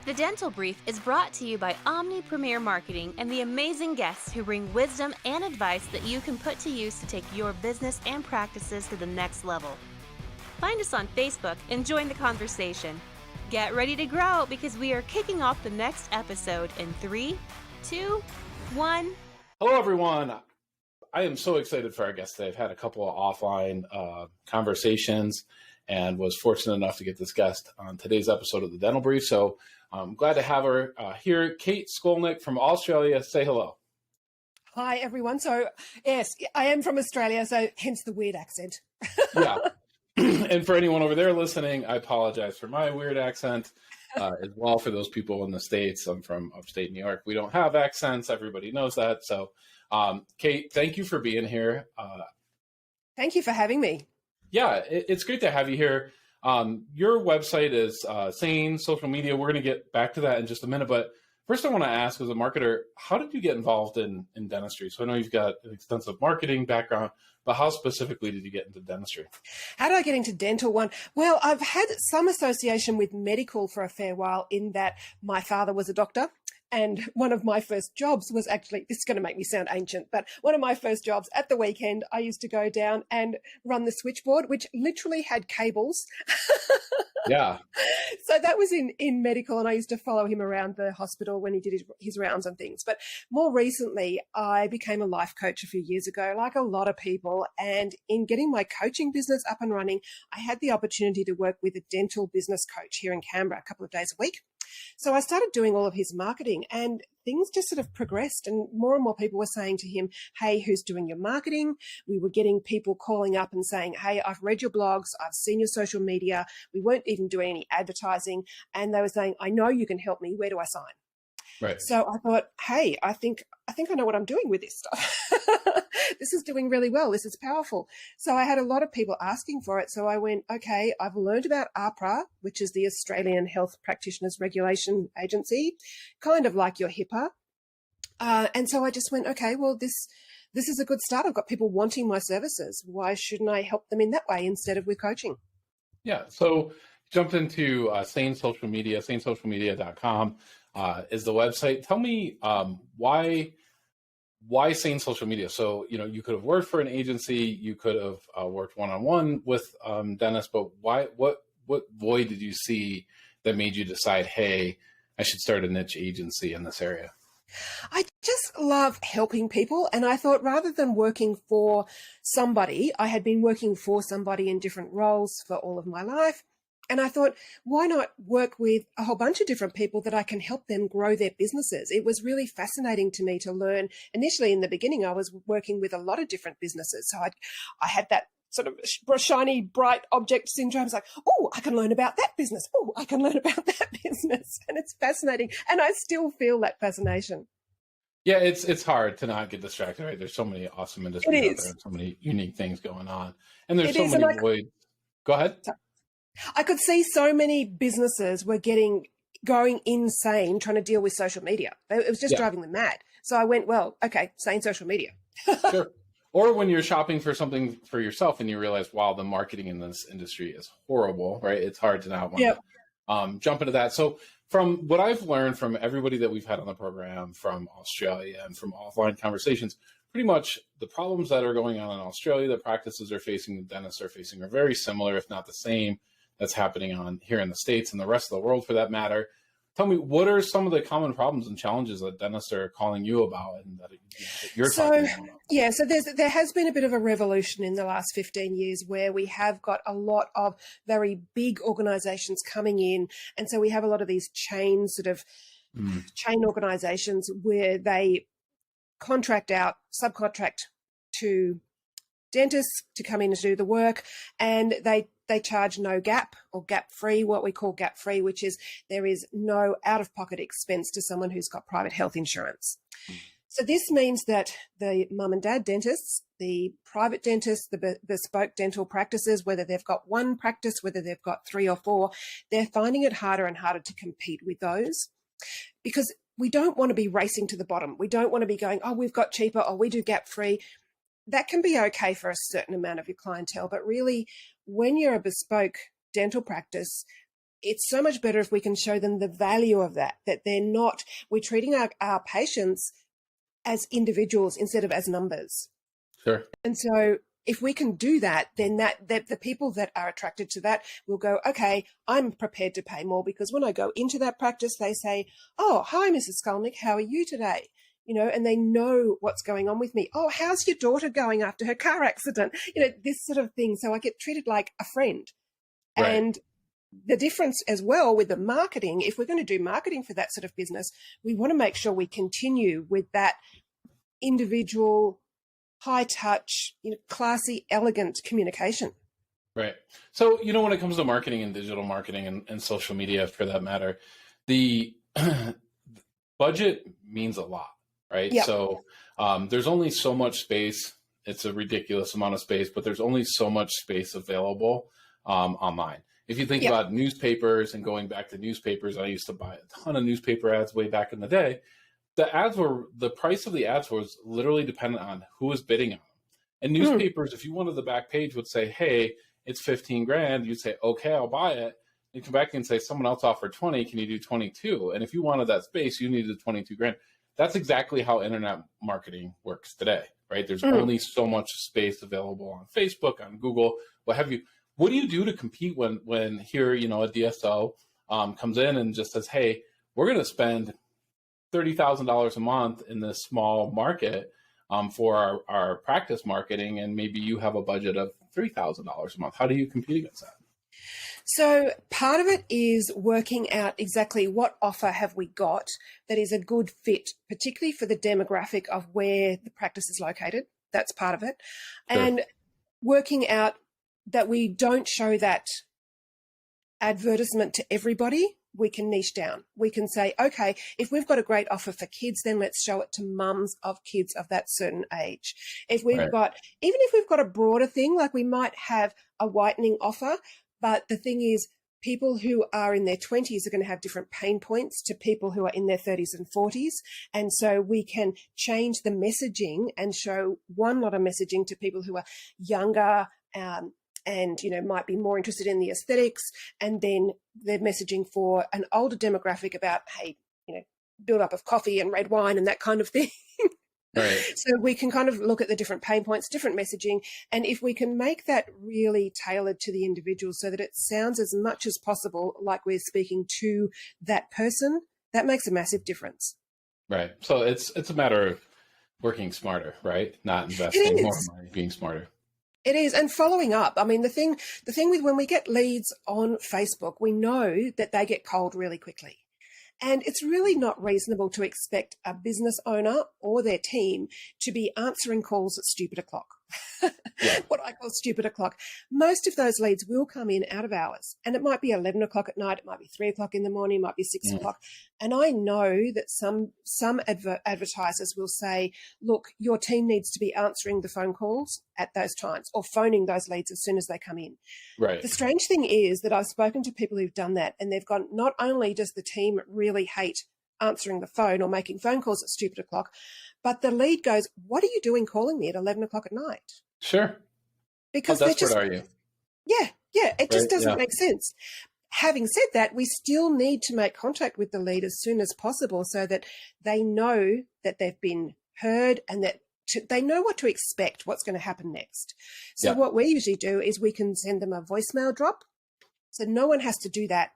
The Dental Brief is brought to you by Omni Premier Marketing and the amazing guests who bring wisdom and advice that you can put to use to take your business and practices to the next level. Find us on Facebook and join the conversation. Get ready to grow because we are kicking off the next episode in 3, 2, 1. Hello, everyone. I am so excited for our guest today. I've had a couple of offline conversations and was fortunate enough to get this guest on today's episode of the Dental Brief. So I'm glad to have her here. Cate Scolnik from Australia. Say hello. Hi, everyone. So, yes, I am from Australia, so hence the weird accent. Yeah. And for anyone over there listening, I apologize for my weird accent as well. For those people in the States, I'm from upstate New York. We don't have accents. Everybody knows that. So, Cate, thank you for being here. Thank you for having me. Yeah, it's great to have you here. Your website is Sane Social Media. We're going to get back to that in just a minute. But first, I want to ask, as a marketer, how did you get involved in dentistry? So I know you've got an extensive marketing background, but how specifically did you get into dentistry? How did I get into dental one? Well, I've had some association with medical for a fair while in that my father was a doctor. And one of my first jobs was actually, this is going to make me sound ancient, but one of my first jobs at the weekend, I used to go down and run the switchboard, which literally had cables. Yeah. So that was in medical, and I used to follow him around the hospital when he did his rounds and things. But more recently, I became a life coach a few years ago, like a lot of people. And in getting my coaching business up and running, I had the opportunity to work with a dental business coach here in Canberra a couple of days a week. So I started doing all of his marketing, and things just sort of progressed, and more people were saying to him, hey, who's doing your marketing? We were getting people calling up and saying, hey, I've read your blogs, I've seen your social media. We weren't even doing any advertising. And they were saying, I know you can help me. Where do I sign? Right. So I thought, hey, I think I know what I'm doing with this stuff. This is doing really well. This is powerful. So I had a lot of people asking for it. So I went, okay, I've learned about AHPRA, which is the Australian Health Practitioners Regulation Agency, kind of like your HIPAA. And so I just went, okay, well, this is a good start. I've got people wanting my services. Why shouldn't I help them in that way instead of with coaching? Yeah. So jumped into Sane Social Media, sanesocialmedia.com. Is the website. Tell me why Sane Social Media? So, you could have worked for an agency, you could have worked one-on-one with dentists, but what void did you see that made you decide, hey, I should start a niche agency in this area? I just love helping people. And I thought, rather than working for somebody, I had been working for somebody in different roles for all of my life. And I thought, why not work with a whole bunch of different people that I can help them grow their businesses? It was really fascinating to me to learn. Initially, in the beginning, I was working with a lot of different businesses. So I had that sort of shiny, bright object syndrome. It's like, oh, I can learn about that business. Oh, I can learn about that business. And it's fascinating. And I still feel that fascination. Yeah, it's hard to not get distracted, right? There's so many awesome industries out there and so many unique things going on. And there's so many voids. Go ahead. Sorry. I could see so many businesses were going insane trying to deal with social media. It was just driving them mad. So I went, well, okay, sane social media. Sure. Or when you're shopping for something for yourself and you realize, wow, the marketing in this industry is horrible, right? It's hard to not want to jump into that. So from what I've learned from everybody that we've had on the program from Australia and from offline conversations, pretty much the problems that are going on in Australia, the practices are facing, the dentists are facing, are very similar, if not the same, that's happening on here in the States and the rest of the world for that matter. Tell me, what are some of the common problems and challenges that dentists are calling you about and that you're talking about? Yeah, so there has been a bit of a revolution in the last 15 years where we have got a lot of very big organizations coming in. And so we have a lot of these chain organizations where they subcontract to dentists to come in and do the work, and they charge no gap or gap free, what we call gap free, which is there is no out-of-pocket expense to someone who's got private health insurance. So this means that the mum and dad dentists, the private dentists, the bespoke dental practices, whether they've got one practice, whether they've got 3 or 4, they're finding it harder and harder to compete with those, because we don't want to be racing to the bottom. We don't want to be going, oh, we've got cheaper, or we do gap free. That can be okay for a certain amount of your clientele, but really when you're a bespoke dental practice, it's so much better if we can show them the value of that we're treating our patients as individuals instead of as numbers. Sure. And so if we can do that, then that the people that are attracted to that will go, okay, I'm prepared to pay more, because when I go into that practice, they say, oh, hi, Mrs. Scolnik, how are you today? And they know what's going on with me. Oh, how's your daughter going after her car accident? This sort of thing. So I get treated like a friend. Right. And the difference as well with the marketing, if we're going to do marketing for that sort of business, we want to make sure we continue with that individual, high touch, classy, elegant communication. Right. So, when it comes to marketing and digital marketing and social media, for that matter, the budget means a lot, right? Yep. So there's only so much space. It's a ridiculous amount of space, but there's only so much space available online. If you think Yep. about newspapers and going back to newspapers, I used to buy a ton of newspaper ads way back in the day. The price of the ads was literally dependent on who was bidding on them. And newspapers, if you wanted the back page, would say, hey, it's 15 grand. You'd say, okay, I'll buy it. You come back and say, someone else offered 20. Can you do 22? And if you wanted that space, you needed 22 grand. That's exactly how internet marketing works today, right? There's only so much space available on Facebook, on Google, what have you. What do you do to compete when here, a DSO comes in and just says, hey, we're going to spend $30,000 a month in this small market for our practice marketing, and maybe you have a budget of $3,000 a month. How do you compete against that? So part of it is working out exactly what offer have we got that is a good fit, particularly for the demographic of where the practice is located. That's part of it. Sure. And working out that we don't show that advertisement to everybody. We can niche down. We can say, okay, if we've got a great offer for kids, then let's show it to mums of kids of that certain age. If we've got, even if we've got a broader thing, like we might have a whitening offer, but the thing is, people who are in their 20s are going to have different pain points to people who are in their 30s and 40s. And so we can change the messaging and show one lot of messaging to people who are younger, and might be more interested in the aesthetics, and then the messaging for an older demographic about, hey, build up of coffee and red wine and that kind of thing. Right. So we can kind of look at the different pain points, different messaging, and if we can make that really tailored to the individual so that it sounds as much as possible like we're speaking to that person, that makes a massive difference. Right. So it's a matter of working smarter, right? Not investing more money, being smarter. It is. And following up. I mean, the thing with when we get leads on Facebook, we know that they get cold really quickly. And it's really not reasonable to expect a business owner or their team to be answering calls at stupid o'clock. Yeah. What I call stupid o'clock. Most of those leads will come in out of hours, and it might be 11 o'clock at night. It might be 3 o'clock in the morning. It might be 6 o'clock. And I know that some advertisers will say, look, your team needs to be answering the phone calls at those times or phoning those leads as soon as they come in. Right. The strange thing is that I've spoken to people who've done that, and they've gone, not only does the team really hate answering the phone or making phone calls at stupid o'clock, but the lead goes, what are you doing calling me at 11 o'clock at night? Sure. Because how desperate are you? Yeah, it just doesn't make sense. Having said that, we still need to make contact with the lead as soon as possible so that they know that they've been heard and that they know what to expect, what's going to happen next. So what we usually do is we can send them a voicemail drop. So no one has to do that,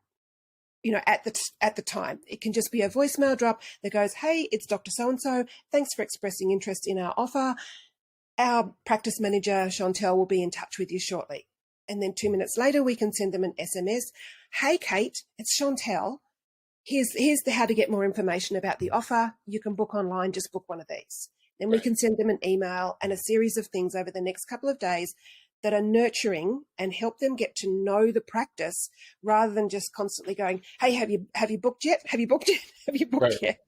at the time. It can just be a voicemail drop that goes, hey, it's Dr. So-and-so. Thanks for expressing interest in our offer. Our practice manager, Chantel, will be in touch with you shortly. And then 2 minutes later, we can send them an SMS. Hey, Kate, it's Chantel. Here's how to get more information about the offer. You can book online, just book one of these. Then we can send them an email and a series of things over the next couple of days that are nurturing and help them get to know the practice rather than just constantly going, hey, have you booked yet? Have you booked yet? Have you booked yet?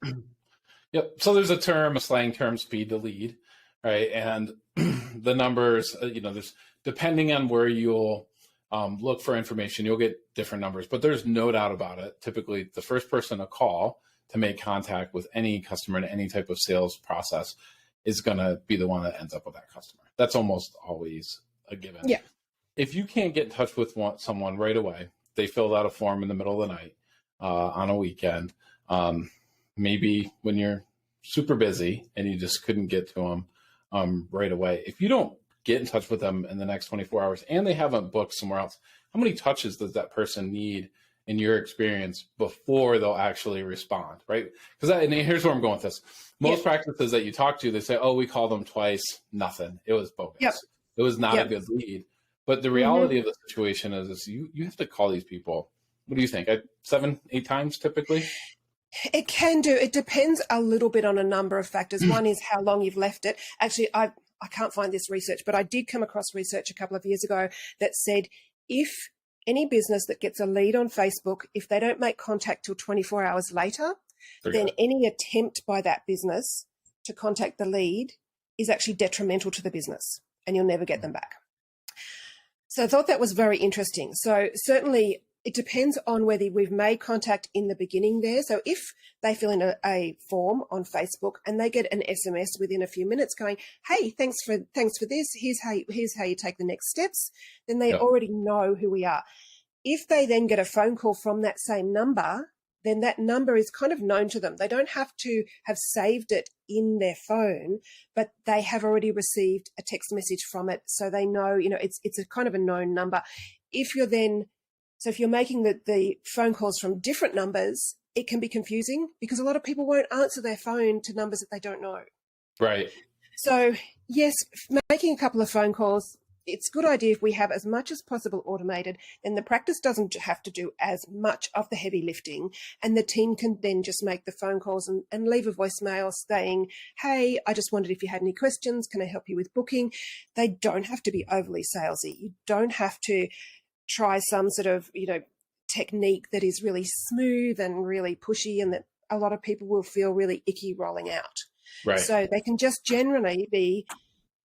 Yep. So there's a slang term, speed to lead, right? And the numbers, there's, depending on where you'll look for information, you'll get different numbers, but there's no doubt about it. Typically, the first person to call to make contact with any customer in any type of sales process is going to be the one that ends up with that customer. That's almost always a given. Yeah. If you can't get in touch with someone right away, they filled out a form in the middle of the night on a weekend. Maybe when you're super busy and you just couldn't get to them right away. If you don't get in touch with them in the next 24 hours and they haven't booked somewhere else, how many touches does that person need in your experience before they'll actually respond, right? And here's where I'm going with this. Most practices that you talk to, they say, oh, we called them twice, nothing. It was bogus. Yep. It was not a good lead. But the reality of the situation is you have to call these people. What do you think? 7, 8 times typically? It can do. It depends a little bit on a number of factors. One is how long you've left it. Actually, I can't find this research, but I did come across research a couple of years ago that said if any business that gets a lead on Facebook, if they don't make contact till 24 hours later, then any attempt by that business to contact the lead is actually detrimental to the business and you'll never get them back. So I thought that was very interesting. So certainly it depends on whether we've made contact in the beginning there. So if they fill in a form on Facebook and they get an SMS within a few minutes going, hey, thanks for this, here's how you take the next steps, then they already know who we are. If they then get a phone call from that same number, then that number is kind of known to them. They don't have to have saved it in their phone, but they have already received a text message from it. So they know, it's a kind of a known number. If you're making the phone calls from different numbers, it can be confusing because a lot of people won't answer their phone to numbers that they don't know. Right. So yes, making a couple of phone calls, it's a good idea if we have as much as possible automated, then the practice doesn't have to do as much of the heavy lifting and the team can then just make the phone calls and leave a voicemail saying, hey, I just wondered if you had any questions. Can I help you with booking? They don't have to be overly salesy. You don't have to try some sort of, technique that is really smooth and really pushy and that a lot of people will feel really icky rolling out. Right. So they can just generally be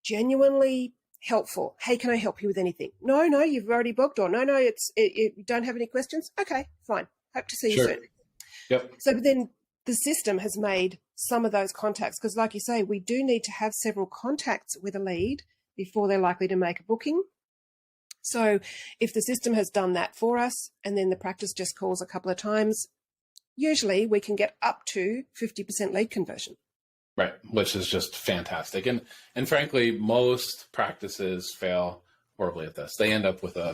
genuinely helpful. Hey, can I help you with anything? No, you've already booked, or no, you don't have any questions. Okay, fine. Hope to see you soon. Yep. So then the system has made some of those contacts because like you say, we do need to have several contacts with a lead before they're likely to make a booking. So if the system has done that for us and then the practice just calls a couple of times, usually we can get up to 50% lead conversion. Right, which is just fantastic. And frankly, most practices fail horribly at this. They end up with a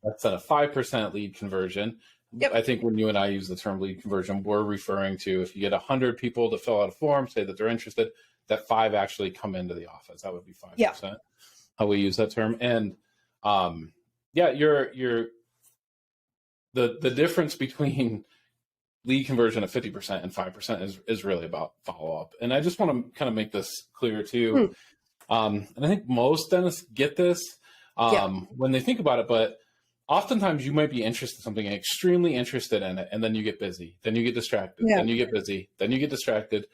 5% lead conversion. Yep. I think when you and I use the term lead conversion, we're referring to if you get 100 people to fill out a form, say that they're interested, that 5 actually come into the office. That would be 5%. How we use that term. And you're the difference between lead conversion of 50% and 5% is really about follow-up. And I just want to kind of make this clear too. And I think most dentists get this when they think about it, but oftentimes you might be interested in something, extremely interested in it, and then you get busy, then you get distracted, then you get busy, then you get distracted,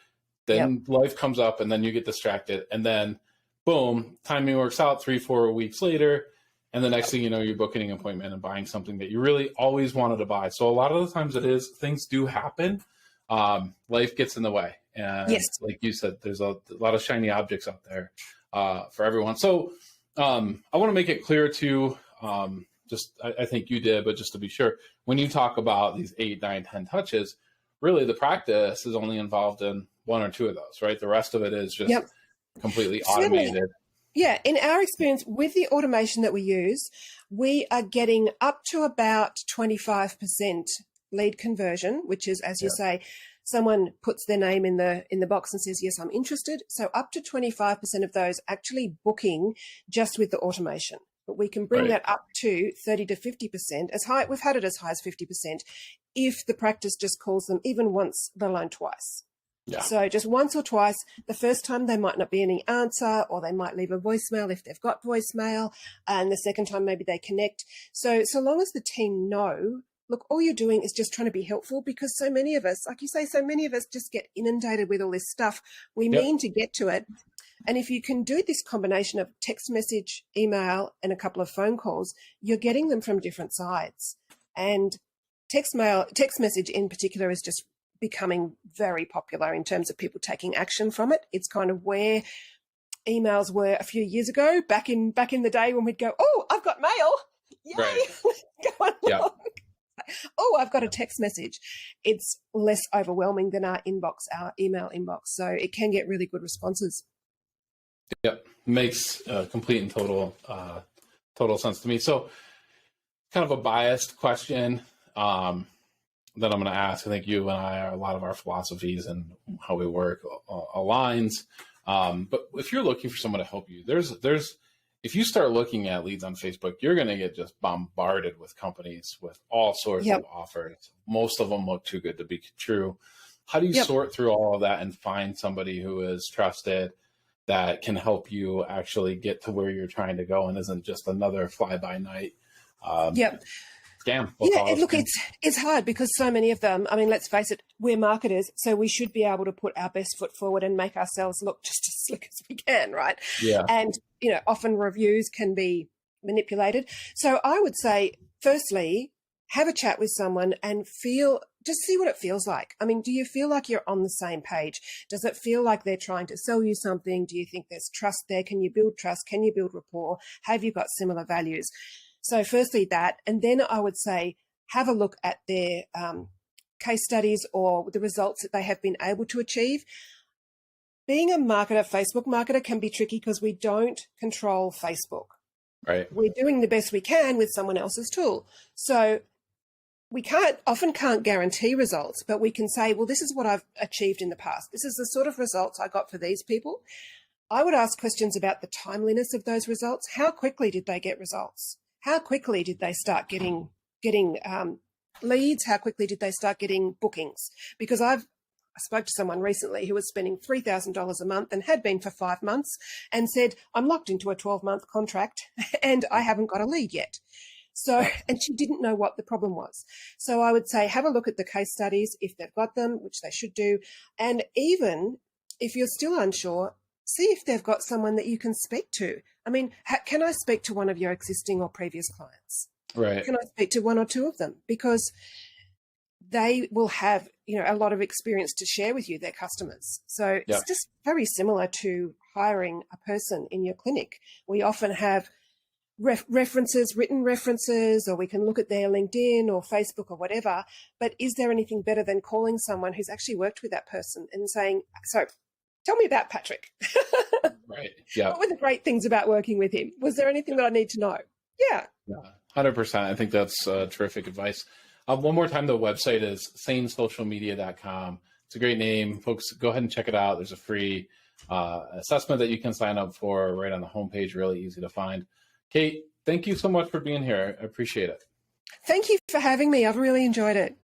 then life comes up and then you get distracted, and then boom, timing works out 3-4 weeks later. And the next thing you know, you're booking an appointment and buying something that you really always wanted to buy. So a lot of the times things do happen. Life gets in the way. And like you said, there's a lot of shiny objects out there for everyone. So I want to make it clear too, I think you did, but just to be sure, when you talk about these 8, 9, 10 touches, really the practice is only involved in 1 or 2 of those, right? The rest of it is just completely automated. Yeah, in our experience with the automation that we use, we are getting up to about 25% lead conversion, which is, as you say, someone puts their name in the box and says, yes, I'm interested. So up to 25% of those actually booking just with the automation. But we can bring that up to 30 to 50%. We've had it as high as 50% if the practice just calls them even once, let alone twice. Yeah. So just once or twice, the first time there might not be any answer, or they might leave a voicemail if they've got voicemail, and the second time maybe they connect. So long as the team know, look, all you're doing is just trying to be helpful, because so many of us, like you say, so many of us just get inundated with all this stuff. We mean to get to it. And if you can do this combination of text message, email, and a couple of phone calls, you're getting them from different sides. And text message in particular is just becoming very popular in terms of people taking action from it. It's kind of where emails were a few years ago, back in the day when we'd go, oh, I've got mail. Yay. Right. Go on along. oh, I've got a text message. It's less overwhelming than our email inbox. So it can get really good responses. Yep. Makes complete and total sense to me. So kind of a biased question that I'm going to ask. I think you and I are, a lot of our philosophies and how we work aligns. But if you're looking for someone to help you, if you start looking at leads on Facebook, you're going to get just bombarded with companies with all sorts of offers. Most of them look too good to be true. How do you sort through all of that and find somebody who is trusted that can help you actually get to where you're trying to go and isn't just another fly-by-night scam? Look, it's hard because so many of them, I mean, let's face it, we're marketers, so we should be able to put our best foot forward and make ourselves look just as slick as we can, right? Yeah. And, often reviews can be manipulated. So I would say, firstly, have a chat with someone and just see what it feels like. I mean, do you feel like you're on the same page? Does it feel like they're trying to sell you something? Do you think there's trust there? Can you build trust? Can you build rapport? Have you got similar values? So firstly that, and then I would say have a look at their case studies or the results that they have been able to achieve. Being a Facebook marketer can be tricky because we don't control Facebook. Right. We're doing the best we can with someone else's tool. So we often can't guarantee results, but we can say, well, this is what I've achieved in the past. This is the sort of results I got for these people. I would ask questions about the timeliness of those results. How quickly did they get results? How quickly did they start getting leads? How quickly did they start getting bookings? Because I spoke to someone recently who was spending $3,000 a month and had been for 5 months and said, I'm locked into a 12-month contract and I haven't got a lead yet. So, and she didn't know what the problem was. So I would say, have a look at the case studies if they've got them, which they should do. And even if you're still unsure, see if they've got someone that you can speak to. I mean, can I speak to one of your existing or previous clients? Right. Can I speak to one or two of them? Because they will have, a lot of experience to share with you, their customers. So it's just very similar to hiring a person in your clinic. We often have written references, or we can look at their LinkedIn or Facebook or whatever. But is there anything better than calling someone who's actually worked with that person and saying, so tell me about Patrick. Right. Yeah. What were the great things about working with him? Was there anything that I need to know? Yeah. 100%. I think that's terrific advice. One more time, the website is sanesocialmedia.com. It's a great name. Folks, go ahead and check it out. There's a free assessment that you can sign up for right on the homepage. Really easy to find. Cate, thank you so much for being here. I appreciate it. Thank you for having me. I've really enjoyed it.